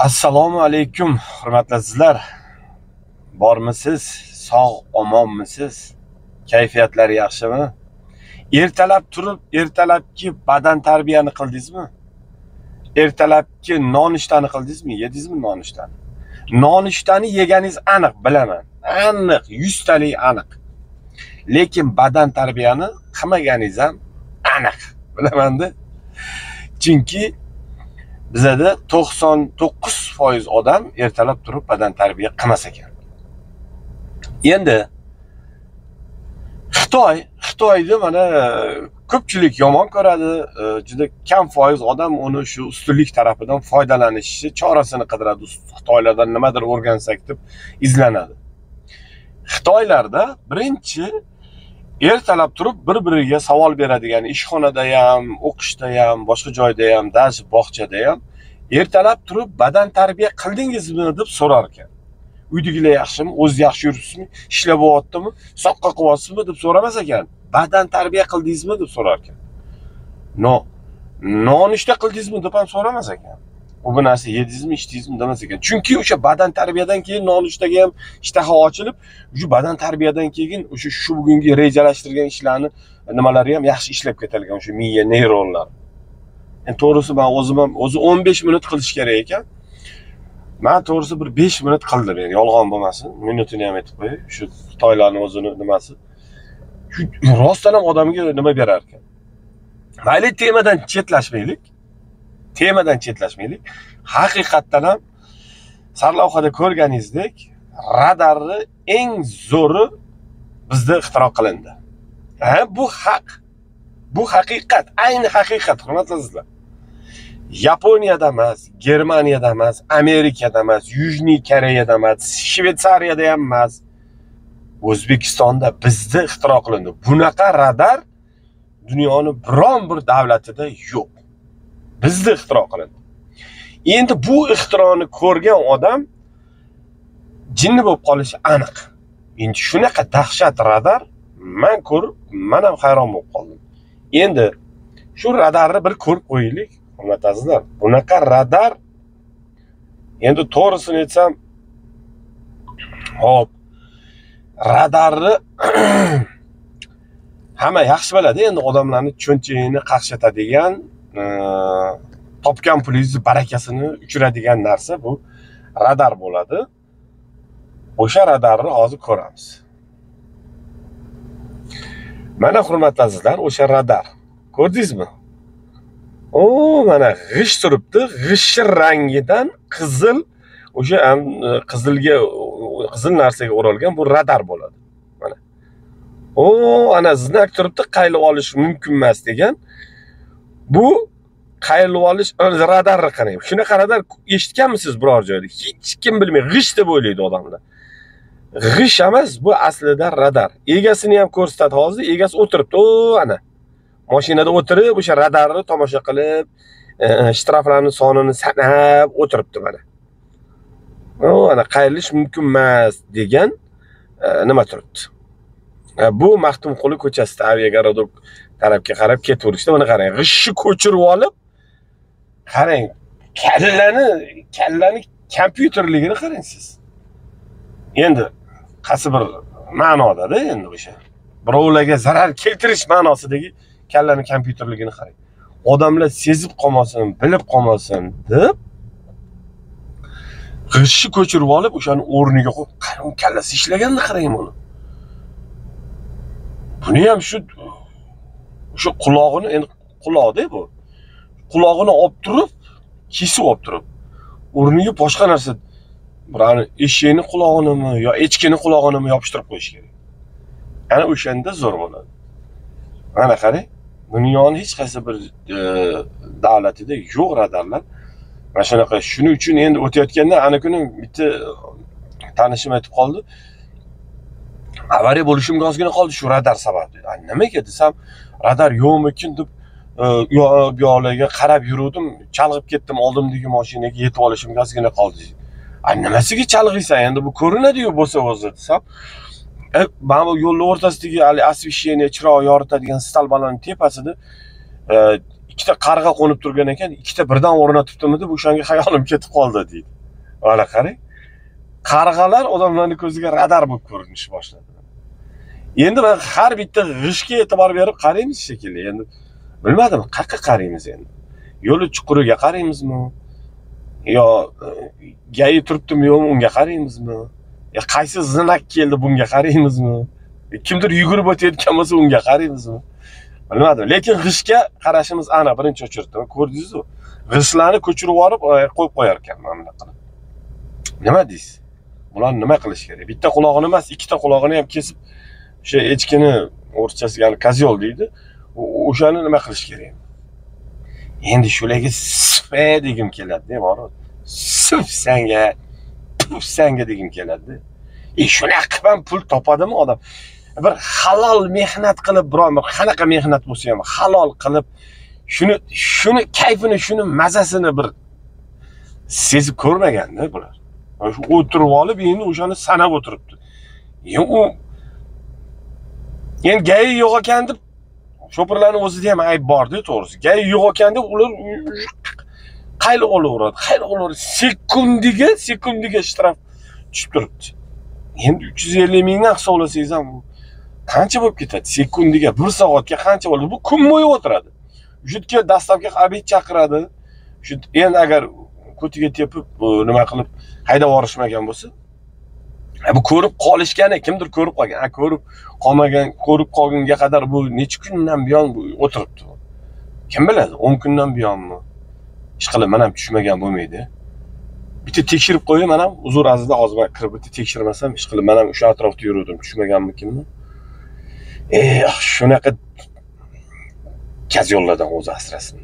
Assalomu alaykum, hurmatli azizlar. Bormisiz? Sog', omonmisiz? Kayfiyatlar yaxshimi? Ertalab turib, ertalabki badan tarbiyani qildingizmi? Ertalabki nonushtani qildingizmi? Yedingizmi nonushtani? Nonushtani yeganingiz aniq, bilaman. Aniq, 100 talik aniq. Lekin badan tarbiyani qilmaganingiz ham aniq, bilaman-da. Chunki bizada 99% odam ertalab turib badan tarbiya qilmas ekan. Endi Xitoyni mana ko'pchilik yomon ko'radi, juda kam foiz odam uni shu ustunlik tarafidan foydalanishi chorasini qidiradi. Xitoylardan nimadir o'rgansak deb izlanadi. Xitoylarda birinchi ertalab turib bir-biriga savol beradigan, ishxonada ham, o'qishda ham, boshqa joyda ham, даже bog'chada ham ertalab turib badan tarbiya qildingizmi deb so'rar ekan. Uydagilar yaxshimi, o'zi yaxshi yuribsizmi, ishlab bo'lyaptimi, soqqa qilyapsizmi deb so'ramas ekan. Badan tarbiya qildingizmi deb so'rar ekan. Nonushta qildingizmi deb ham so'ramas ekan. Bu narsa yedingizmi, ichdingizmi demas ekan. Chunki o'sha badan tarbiyadan keyin nonushtaga ham ishtaha ochilib, shu badan tarbiyadan keyin o'sha shu bugungi rejalashtirgan ishlarni nimalari ham yaxshi ishlab ketilgan, o'sha miya neyronlar. Endi to'g'risi men o'zim ham 15 minut qilish kerak ekan. Men to'g'risi bir 5 minut qildim, yani yolg'on bo'lmasin. Minutini ham aytib qo'yay. Shu Xitoylarning o'zini nimasi. Shu rostdan ham odamga nima berar ekan. Mayli temadan chetlashmaylik. Haqiqatdan ham sarlavhada ko'rganingizdek, radarni eng zo'ri bizda ixtiro qilindi. Bu haq. Bu haqiqat, ayni haqiqat, hurmatli azizlar. Yaponiyada emas, Germaniyada emas, Amerikada emas, Yujniy Koreyada emas, Shvetsariyada ham emas, O'zbekistonda bizda ixtiro qilindi. Bunaqa radar dunyoning biron bir davlatida yo'q. Bizda ixtiro qilindi. Endi bu ixtironi ko'rgan odam jinni bo'lib qolishi aniq. Endi shunaqa dahshat radar men ko'rib, men ham hayron bo'lib qoldim. Endi shu radarni bir ko'rib qo'yaylik, hurmatli azizlar. Bunaqa radar, endi to'g'risini aytsam, hop, radarni hamma yaxshi biladi, endi odamlarni cho'nchagini qaqshatadigan, topgan pulingizni barakasini uchiradigan narsa bu radar bo'ladi. O'sha radarni hozir ko'ramiz. Mana hurmatli azizlar, o'sha radar. Ko'rdingizmi? Mana g'ish turibdi, g'ish rangidan qizil, o'sha qizil narsaga o'ralgan bu radar bo'ladi. Mana. Ana znak turibdi, qaylib olish mumkin emas degan. Bu qaylib olish radarni qarang. Shunaqa radar eshitganmisiz biror joyda? Hech kim bilmaydi, g'ish deb o'ylaydi odamlar. G'ish emas, bu aslida radar. Egasini ham ko'rsatadi hozir, egasi o'tiribdi. Ana. Mashinada o'tirib, o'sha radarni tomosha qilib, shtraflarning sonini sanab o'tiribdi mana. Ana qaylish mumkin emas degan nima turibdi. Bu Maxtumquli ko'chasida aviagarodok tarafga qarab ketaverishda, mana qarang, g'ishni ko'chirib olib, qarang, kallani kompyuterligini qarang siz. Endi qaysi bir ma'noda-da endi o'sha birovlarga zarar keltirish ma'nosidagi kallani kompyuterligini qarang. Odamlar sezib qolmasin, bilib qolmasin deb g'ishni ko'chirib olib, o'shani o'rniga qo'yib, qarang, kallasi ishlaganda qarang buni. Buni ham shu qulog'ini, endi quloqda bu. Qulog'ini olib turib, kesib olib turib, o'rniga boshqa narsa, birani eshakning qulog'inimi yo echkining qulog'inimi yopishtirib qo'yish kerak. Ana o'shanda zo'r bo'ladi. Mana qarang, dunyoning hech qaysi bir davlatida yo'q radarlar. Mana shunaqa. Shuning uchun endi o'tayotganda ana kuni bitta tanishim aytib qoldi. Avariya bo'lishimga ozgina qoldi shu radar sababli. Nimaga desam, radar yo'qmikin deb bu yoqlarga qarab yurdim, chalg'ib ketdim, oldimdagi mashinaga yetib olishimga ozgina qoldi. Nimasiga chalg'iysan? Endi bu ko'rinadi-yu bo'lsa o'zi desam, mana bu yo'lning o'rtasidagi osveshение, chiroq yoritadigan stalbalarning tepasida ikkita qarg'a qo'nib turgan ekan, ikkita birdan o'rnatibdimi deb o'shanga xayolim ketib qoldi deydi. Mana qarang. Qarg'alar odamlarning ko'ziga radar bo'lib ko'rinish boshladi. Endi men har bitta g'ishga e'tibor berib qaraymiz shekilli. Endi bilmadim, qayerga qaraymiz endi. Yo'li chuquriga qaraymizmi? Yo gayi turibdimi yo'qmi unga qaraymizmi? Ya qaysi zinak keldi bunga qaraymizmi? Kimdir yugurib o'tayotgan bo'lsa unga qaraymizmi? Bilmadim, lekin g'ishga qarashimiz ana birinchi o'chirdi. Ko'rdingiz-ku? G'ishlarni ko'chirib olib qo'yib qo'yar ekan mana bunday qilib. Nima deysiz? Bular nima qilish kerak? Bitta quloqini emas, ikkita quloqini ham kesib, o'sha echkini o'rchasiga kozyol deydi. O'shani nima qilish kerak? Endi shularga sfe degim keladi, bor. Sif senga, puf senga degim keladi. Shunaqa qilib ham pul topadimi odam? Bir halol mehnat qilib, biroq qanaqa mehnat bo'lsa ham halol qilib, shuni kayfini, shuni mazasini bir sezib ko'rmaganda bular. Shu o'tirib olib, endi o'shani sanab o'tiribdi. Endi gayi yo'q ekan deb sho'pirlarning o'zida ham ayb bor-da, to'g'risi. Gayi yo'q ekan deb ular qayli olaveradi. Sekundiga shtraf tushib turibdi. Endi 350 mingdan hisoblasangiz ham qancha bo'lib ketadi? Sekundiga, 1 soatga qancha bo'ladi? Bu kun bo'yi o'tiradi. O'sha dastavga obed chaqiradi. Shu endi agar ko'tiga tepib, nima qilib haydab yorishmagan bo'lsa, bu ko'rib qolishgani, kimdir ko'rib qolgan. Ko'rib qolgunga qadar bu necha kundan buyon o'tiribdi. Kim biladi? 10 kundan buyonmi? Ish qilib men ham tushmagan bo'lmaydi. Bitta tekshirib qo'yay, men ham uzr azizda hozir kirib bitta tekshirmasam, ish qilib men ham o'sha atrofda yuruvdim, tushmaganmikinmi? Shunaqa kazyollardan o'zi asrasin.